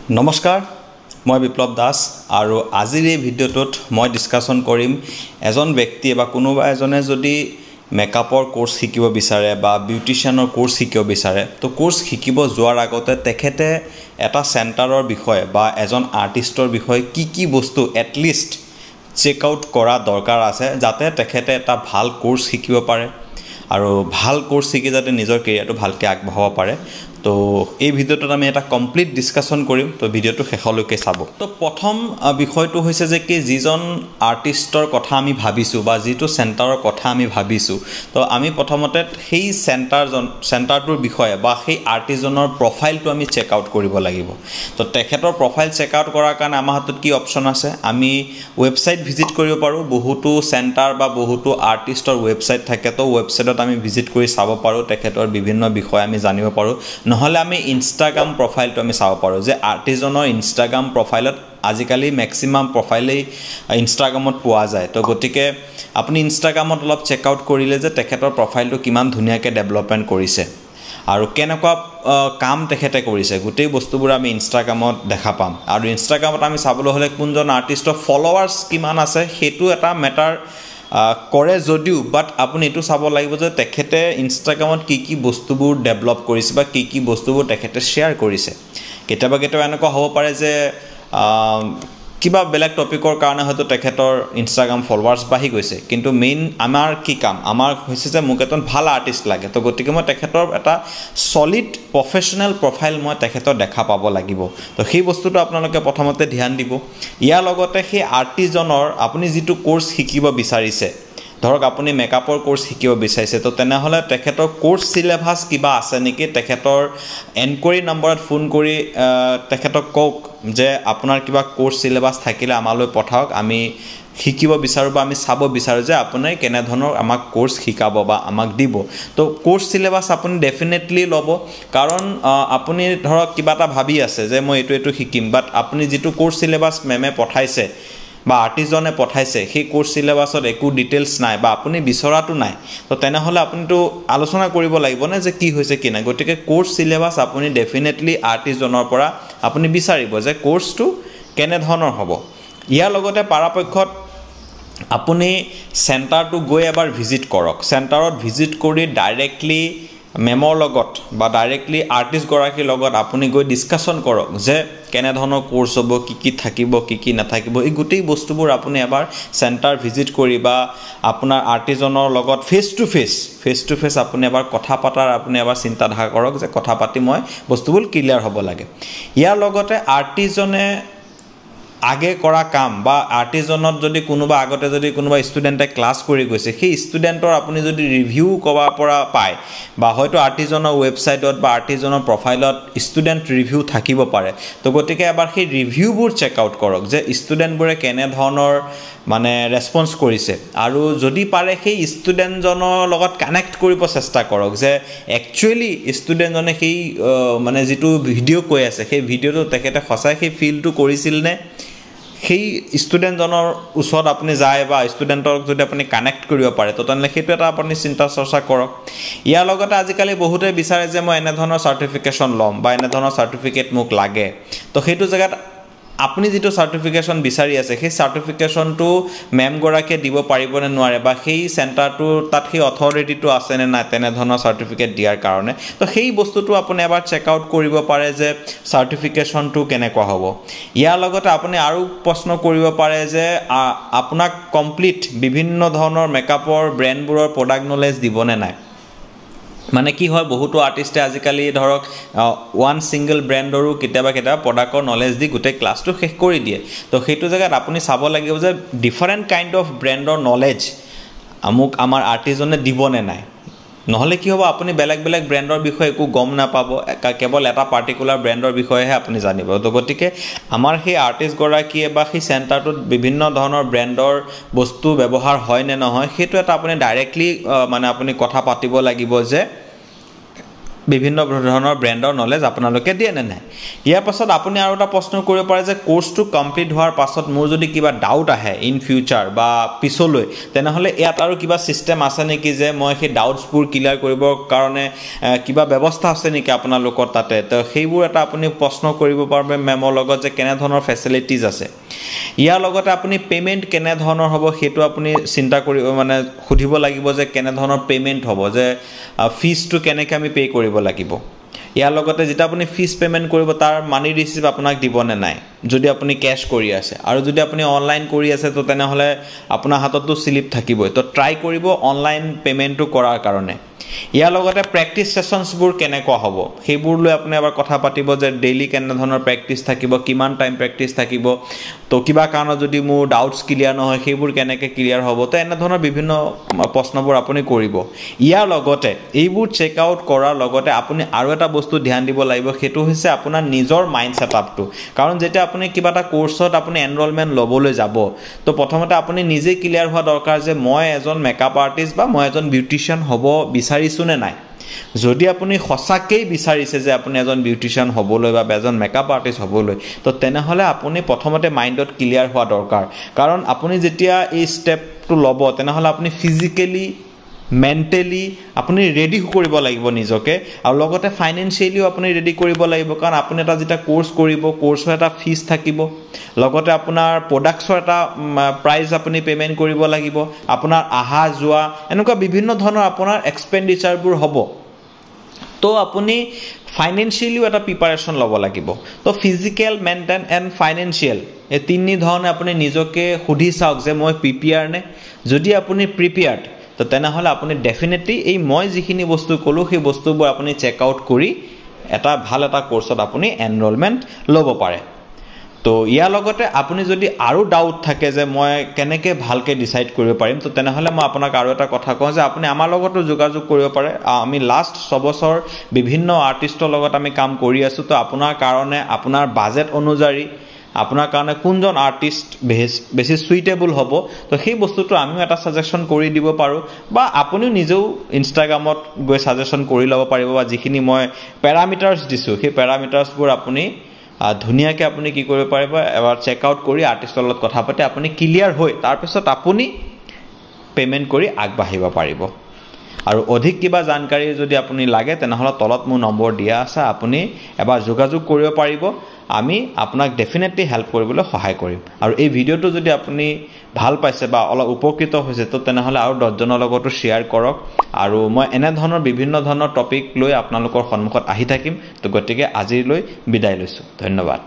নমস্কাৰ মই বিপ্লৱ দাস আৰু আজিৰ এই ভিডিঅ'টোত মই ডিসকাশন কৰিম এজন ব্যক্তি বা কোনোবা এজনে যদি মেকআপৰ কোৰ্স শিকিব বিচাৰে বা বিউটিশিয়ানৰ কোৰ্স শিকিব বিচাৰে তো কোৰ্স শিকিব যোৱাৰ আগতে তেখেতে এটা সেন্টাৰৰ বিষয়ে বা এজন আৰ্টিষ্টৰ বিষয়ে কি বস্তু এটলিষ্ট চেক আউট কৰা দৰকাৰ আছে যাতে তেখেতে এটা ভাল কোৰ্স শিকিব পাৰে আৰু ভাল কোৰ্স শিকি যাতে নিজৰ কেৰিয়াৰটো ভালকৈ আগবঢ়াব পাৰে তো এই ভিডিওটোত আমি এটা কমপ্লিট ডিসকাশন কৰিম তো ভিডিওটো শেষলৈকে চাব তো প্ৰথম বিষয়টো হৈছে যে কি যিজন আৰ্টিষ্টৰ কথা আমি ভাবিছো বা যিটো সেন্টাৰৰ কথা আমি ভাবিছো তো আমি প্ৰথমতে সেই সেন্টাৰটোৰ বিষয়ে বা সেই আৰ্টিষ্টজনৰ প্ৰফাইলটো আমি চেক আউট কৰিব লাগিব তো তেখেতৰ প্ৰফাইল চেক আউট কৰাৰ কাৰণে আমাৰ হাতত কি অপচন আছে আমি ওয়েবসাইট ভিজিট কৰিব পাৰো বহুতো সেন্টাৰ বা বহুতো আৰ্টিষ্টৰ ওয়েবসাইট থাকে তো ওয়েবসাইটত আমি ভিজিট কৰি চাব পাৰো তেখেতৰ বিভিন্ন বিষয় আমি জানিব পাৰো নহলে আমি ইনষ্টাগ্ৰাম প্ৰফাইলটো আমি চাব পাৰো যে আৰ্টিষ্টজনৰ ইনষ্টাগ্ৰাম প্ৰফাইলত আজিকালি ম্যাক্সিমাম প্ৰফাইলেই ইনষ্টাগ্ৰামত পোৱা যায় তো গতিকে আপুনি ইনষ্টাগ্ৰামত অলপ চেক আউট কৰিলে যে তেখেতৰ প্ৰফাইলটো কিমান ধুনিয়াকৈ ডেভেলপমেন্ট কৰিছে আৰু কেনেকুৱা কাম তেখেতে কৰিছে গোটেই বস্তুবোৰ আমি ইনষ্টাগ্ৰামত দেখা পাম আৰু ইনষ্টাগ্ৰামত আমি চাবলৈ হলে কোনজন আৰ্টিষ্টৰ ফলোৱাৰ্স কিমান আছে হেতু এটা মেটাৰ কৰে যদিও বাট আপুনি এটো চাব লাগিব যে তেখেতে ইনষ্টাগ্ৰামত কি বস্তুবোৰ ডেভেলপ কৰিছে বা কি বস্তুবোৰ তেখেতে শেয়াৰ কৰিছে কেতিয়াবা এনেকুৱা হ'ব পাৰে যে কিবা বেলেগ টপিকৰ কাৰণে হয়তো তেখেতৰ ইনষ্টাগ্ৰাম ফলোৱাৰ্স বাঢ়ি গৈছে কিন্তু মেইন আমাৰ কি কাম আমাৰ হৈছে যে মোক এজন ভাল আৰ্টিষ্ট লাগে তো গতিকে মই তেখেতৰ এটা সলিড প্ৰফেশনাল প্ৰফাইল মই তেখেতৰ দেখা পাব লাগিব তো সেই বস্তুটো আপোনালোকে প্ৰথমতে ধ্যান দিব ইয়াৰ লগতে সেই আৰ্টিষ্টজনৰ আপুনি যেটো কোৰ্স শিকিব বিচাৰিছে ধৰক আপুনি মেকআপৰ কোৰ্স শিকিব বিচাৰিছে তো তেনেহলে তেখেতৰ কোৰ্স সিলেবাস কিবা আছে নেকি তেখেতৰ এনকোয়াৰি নম্বৰত ফোন কৰি তেখেতক কক যে আপোনাৰ কিবা কোৰ্স সিলেবাস থাকিলে আমালৈ পঠাওক আমি শিকিব বিচাৰো বা আমি চাব বিচাৰো যে আপুনি কেনে ধৰণৰ আমাক কোৰ্স শিকাব বা আমাক দিব তো কোৰ্স সিলেবাস আপুনি ডেফিনেটলি লব কাৰণ আপুনি ধৰক কিবা এটা ভাবি আছে যে মই এটো শিকিম বাট আপুনি যেটো কোৰ্স সিলেবাস মেমে পঠাইছে বা আৰ্টিষ্টজনে পঠাইছে সেই কোৰ্স সিলেবাসত একো ডিটেইলছ নাই বা আপুনি বিচৰাটো নাই তো তেনেহলে আপুনি তো আলোচনা কৰিব লাগিব না যে কি হৈছে কি না গতিকে কোৰ্স সিলেবাস আপুনি ডেফিনেটলি আৰ্টিষ্টজনৰ পৰা আপুনি বিচাৰিব যে কোৰ্সটো কেনে ধৰণৰ হ'ব ইয়াৰ লগতে পৰাপক্ষত আপুনি সেন্টাৰটো গৈ এবাৰ ভিজিট কৰক সেন্টাৰত ভিজিট কৰি ডাইৰেক্টলি মেমৰ লগত বা ডাইৰেক্টলি আৰ্টিষ্ট গৰাকীৰ লগত আপুনি গৈ ডিসকাশন কৰক যে কেনে ধৰণৰ কোৰ্স হ'ব কি থাকিব কি নাথাকিব এই গোটেই বস্তুবোৰ আপুনি এবাৰ সেন্টাৰ ভিজিট কৰি বা আপোনাৰ আৰ্টিষ্টজনৰ লগত ফেস টু ফেস আপুনি এবাৰ কথা পাতাৰ আপুনি এবাৰ চিন্তা ধাৰা কৰক যে কথা পাতি মই বস্তুবোৰ ক্লিয়াৰ হ'ব লাগে ইয়াৰ লগতে আৰ্টিষ্টজনে আগে কৰা কাম বা আৰ্টিষ্টজনত যদি কোনোবা আগতে যদি কোনোবা ষ্টুডেন্টে ক্লাস কৰি গৈছে সেই ষ্টুডেন্টৰ আপুনি যদি ৰিভিউ কবা পৰা পায় বা হয়তো আৰ্টিষ্টজনৰ ওয়েবসাইটত বা আৰ্টিষ্টজনৰ প্ৰফাইলত ষ্টুডেন্ট ৰিভিউ থাকিব পাৰে তো গতিকে এবাৰ সেই ৰিভিউবোৰ চেক আউট কৰক যে ষ্টুডেন্টবোৰে কেনে ধৰণৰ মানে ৰেসপন্স কৰিছে আৰু যদি পাৰে সেই ষ্টুডেন্টজনৰ লগত কানেক্ট কৰিব চেষ্টা কৰক যে একচুয়ালি ষ্টুডেন্টজনে সেই মানে যেটো ভিডিও কৈ আছে সেই ভিডিওটো তেখেতে সঁচাই সেই ফিলটো কৰিছিল নে সেই ষ্টুডেন্টজনৰ ওচৰত আপুনি যায় বা ষ্টুডেন্টক যদি আপুনি কানেক্ট কৰিব পাৰে তো তেনেহলে সেইটো এটা আপুনি চিন্তা চৰ্চা কৰক ইয়াৰ লগতে আজিকালি বহুতে বিচাৰে যে মই এনে ধৰণৰ সাৰ্টিফিকেশন লম বা এনে ধৰণৰ সাৰ্টিফিকেট মোক লাগে তো সেইটো জায়গাত আপুনি যেটো সাৰ্টিফিকেশন বিচাৰি আছে সেই সাৰ্টিফিকেশনটো মেম গৰাকীয়ে দিব পাৰিবনে নোৱাৰে বা সেই সেন্টাৰটো তাত সেই অথৰিটিটো আছে নে নাই তেনে ধৰণৰ সাৰ্টিফিকেট দিয়াৰ কাৰণে তো সেই বস্তুটো আপুনি এবাৰ চেক আউট কৰিব পাৰে যে সাৰ্টিফিকেশনটো কেনেকুৱা হ'ব ইয়াৰ লগতে আপুনি আৰু প্ৰশ্ন কৰিব পাৰে যে আপোনাক কমপ্লিট বিভিন্ন ধৰণৰ মেকআপৰ ব্ৰ্যান্ডবোৰৰ প্ৰডাক্ট নলেজ দিবনে নাই মানে কি হয় বহুতো আৰ্টিষ্টে আজিকালি ধৰক ওয়ান সিঙ্গল ব্ৰ্যান্ডৰো কিতাবা প্ৰডাক্টৰ নলেজ দি গুটে ক্লাছটো শেষ কৰি দিয়ে তো সেইটো জায়গাত আপুনি চাব লাগিব যে ডিফাৰেন্ট কাইন্ড অফ ব্ৰ্যান্ডৰ নলেজ আমাৰ আৰ্টিষ্টজনে দিবনে নাই নহলে কি হ'ব আপুনি বেলেগ ব্ৰ্যান্ডৰ বিষয়ে একো গম নাপাব কেৱল এটা পাৰ্টিকুলাৰ ব্ৰ্যান্ডৰ বিষয়েহে আপুনি জানিব তো গতিকে আমাৰ সেই আৰ্টিষ্ট গৰাকীয়ে বা সেই সেন্টাৰটোত বিভিন্ন ধৰণৰ ব্ৰ্যান্ডৰ বস্তু ব্যৱহাৰ হয় নে নহয় সেইটো এটা আপুনি ডাইৰেক্টলি মানে আপুনি কথা পাতিব লাগিব যে বিভিন্ন ধৰণৰ ব্ৰেণ্ডৰ নলেজ আপোনালোকে দিয়ে নে নাই ইয়াৰ পাছত আপুনি আৰু এটা প্ৰশ্ন কৰিব পাৰে যে কোৰ্সটো কমপ্লিট হোৱাৰ পাছত মোৰ যদি কিবা ডাউট আহে ইন ফিউচাৰ বা পিছলৈ তেনেহলে ইয়াত আৰু কিবা সিস্টেম আছে নেকি যে মই সেই ডাউটছবোৰ ক্লিয়াৰ কৰিবৰ কাৰণে কিবা ব্যৱস্থা আছে নেকি আপোনালোকৰ তাতে তো সেইবোৰ এটা আপুনি প্ৰশ্ন কৰিব পাৰিবে মেমৰ লগত যে কেনে ধৰণৰ ফেচিলিটিজ আছে ইয়াৰ লগতে আপুনি পেমেন্ট কেনে ধৰণৰ হ'ব হেতু আপুনি চিন্তা কৰিব মানে খুধিব লাগিব যে কেনে ধৰণৰ পেমেন্ট হ'ব যে ফিজটো কেনেকৈ আমি পে কৰিব লাগিব ইয়াৰ লগতে যেটা আপুনি ফিজ পেমেন্ট কৰিব তাৰ মানি ৰিসিভ আপোনাক দিব নে নাই যদি আপুনি ক্যাশ কৰি আছে আৰু যদি আপুনি অনলাইন কৰি আছে তো তেনেহলে আপোনাৰ হাততো স্লিপ থাকিবই তো ট্ৰাই কৰিব অনলাইন পেমেন্টটো কৰাৰ কাৰণে ইয়াৰ লগতে প্ৰেক্টিস সেশনছবোৰ কেনেকুৱা হ'ব সেইবোৰ লৈ আপুনি এবাৰ কথা পাতিব যে ডেইলি কেনে ধৰণৰ প্ৰেক্টিস থাকিব কিমান টাইম প্ৰেক্টিস থাকিব তো কিবা কাৰণত যদি মোৰ ডাউটছ ক্লিয়াৰ নহয় সেইবোৰ কেনেকৈ ক্লিয়াৰ হ'ব তো এনে ধৰণৰ বিভিন্ন প্ৰশ্নবোৰ আপুনি কৰিব ইয়াৰ লগতে এইবোৰ চেক আউট কৰাৰ লগতে আপুনি আৰু এটা বস্তু ধ্যান দিব লাগিব হেতু হৈছে আপোনাৰ নিজৰ মাইন্ড সেটআপটো কাৰণ যেটা আপুনি কিবা এটা কোৰ্সত আপুনি এনৰোলমেন্ট লবলৈ যাব তো প্ৰথমতে আপুনি নিজে ক্লিয়াৰ হোৱা দৰকাৰ যে মই এজন মেকআপ আৰ্টিষ্ট বা মই এজন বিউটিশিয়ান হ'ব বিচাৰিছুনে নাই যদি আপুনি সঁচাকৈ বিচাৰিছে যে আপুনি এজন বিউটিশিয়ান হ'বলৈ বা এজন মেকআপ আৰ্টিষ্ট হ'বলৈ তো তেনেহলে আপুনি প্ৰথমতে মাইন্ডত ক্লিয়াৰ হোৱা দৰকাৰ কাৰণ আপুনি যেতিয়া এই ষ্টেপটো ল'ব তেনেহলে আপুনি ফিজিক্যালি মেন্টালি আপুনি ৰেডি কৰিব লাগিব নিজকে আৰু লগতে ফাইনান্সিয়ালিও আপুনি ৰেডি কৰিব লাগিব কাৰণ আপুনি এটা যেটা কোৰ্স কৰিব কোৰ্সৰ এটা ফিজ থাকিব লগতে আপোনাৰ প্ৰডাক্টছৰ এটা প্ৰাইস আপুনি পেমেন্ট কৰিব লাগিব আপোনাৰ আহা যোৱা এনেকুৱা বিভিন্ন ধৰণৰ আপোনাৰ এক্সপেন্ডিচাৰবোৰ হ'ব তো আপুনি ফাইনান্সিয়ালিও এটা প্ৰিপাৰেচন ল'ব লাগিব তো ফিজিক্যাল মেন্টাল এন্ড ফাইনান্সিয়াল এই তিনি ধৰণে আপুনি নিজকে খুধি চাওক যে মই প্ৰিপেয়াৰ নে যদি আপুনি প্ৰিপেয়াৰ্ড তো তেনেহলে আপুনি ডেফিনেটলি এই মই যিখিনি বস্তু কলো সেই বস্তুবোৰ আপুনি চেক আউট কৰি এটা ভাল এটা কোৰ্সত আপুনি এনৰোলমেন্ট ল'ব পাৰে তো ইয়াৰ লগতে আপুনি যদি আৰু ডাউট থাকে যে মই কেনেকৈ ভালকে ডিসাইড কৰিব পাৰিম তো তেনেহলে মই আপোনাক আৰু এটা কথা কওঁ যে আপুনি আমাৰ লগতো যোগাযোগ কৰিব পাৰে আমি লাষ্ট 6 বছৰ বিভিন্ন আৰ্টিষ্টৰ লগত আমি কাম কৰি আছো তো আপোনাৰ কাৰণে আপোনাৰ বাজেট অনুযায়ী আপোনাৰ কাৰণে কোনজন আৰ্টিষ্ট বেছি সুইটেবল হ'ব তো সেই বস্তুটো আমিও এটা সাজেশন কৰি দিব পাৰো বা আপুনিও নিজেও ইনষ্টাগ্ৰামত গৈ সাজেশন কৰি ল'ব পাৰিব বা যিখিনি মই প্যাৰামিটাৰছ দিছো সেই প্যাৰামিটাৰছবোৰ আপুনি ধুনিয়াকে আপুনি কি কৰিব পাৰিব এবাৰ চেক আউট কৰি আৰ্টিষ্টৰ লগত কথা পাতি আপুনি ক্লিয়াৰ হৈ তাৰ পিছত আপুনি পেমেন্ট কৰি আগবাঢ়িব পাৰিব আৰু অধিক কিবা জানকাৰী যদি আপুনি লাগে তেনেহলে তলত মোৰ নম্বৰ দিয়া আছে আপুনি এবাৰ যোগাযোগ কৰিব পাৰিব আমি আপোনাক ডেফিনেটলি হেল্প কৰিবলৈ সহায় কৰিম আৰু এই ভিডিওটো যদি আপুনি ভাল পাইছে বা অলপ উপকৃত হৈছে তো তেনেহলে আৰু 10 জনৰ লগতো শেয়াৰ কৰক আৰু মই এনে ধৰণৰ বিভিন্ন ধৰণৰ টপিক লৈ আপোনালোকৰ সন্মুখত আহি থাকিম তো গতিকে আজিলৈ বিদায় লৈছো ধন্যবাদ